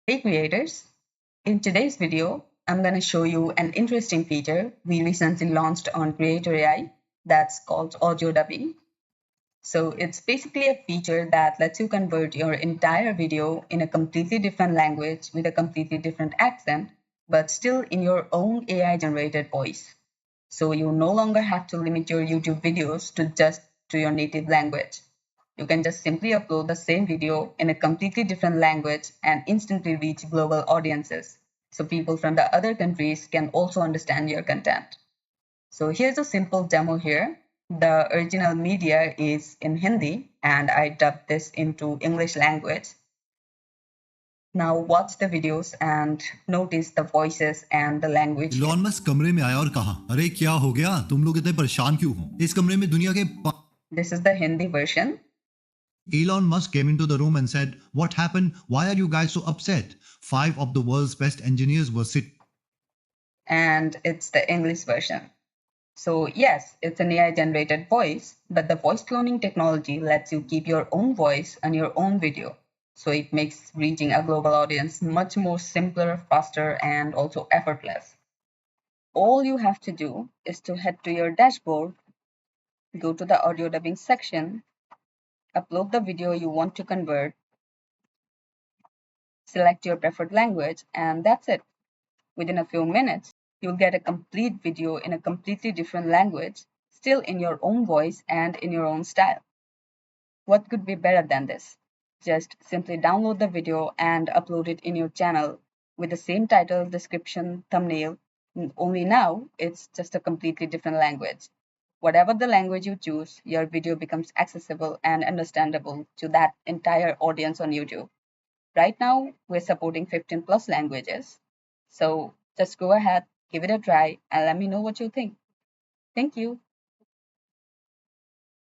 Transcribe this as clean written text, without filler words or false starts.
Hey creators, in today's video, I'm going to show you an interesting feature we recently launched on Creator AI that's called audio dubbing. So it's basically a feature that lets you convert your entire video in a completely different language with a completely different accent, but still in your own AI generated voice. So you no longer have to limit your YouTube videos to just to your native language. You can just simply upload the same video in a completely different language and instantly reach global audiences. So people from the other countries can also understand your content. So here's a simple demo here. The original media is in Hindi and I dubbed this into English language. Now watch the videos and notice the voices and the language here. Elon Musk कमरे में आया और कहा, अरे क्या हो गया, तुम लोग इतने परेशान क्यों हो? इस कमरे में दुनिया के This is the Hindi version. Elon Musk came into the room and said, "What happened? Why are you guys so upset? 5 of the world's best engineers were sitting." And it's the English version. So yes, it's an AI generated voice, but the voice cloning technology lets you keep your own voice on your own video. So it makes reaching a global audience much more simpler, faster, and also effortless. All you have to do is to head to your dashboard, go to the audio dubbing section, upload the video you want to convert, select your preferred language, and that's it. Within a few minutes, you'll get a complete video in a completely different language, still in your own voice and in your own style. What could be better than this? Just simply download the video and upload it in your channel with the same title, description, thumbnail. Only now it's just a completely different language. Whatever the language you choose, your video becomes accessible and understandable to that entire audience on YouTube. Right now, we're supporting 15 plus languages. So just go ahead, give it a try, and let me know what you think. Thank you.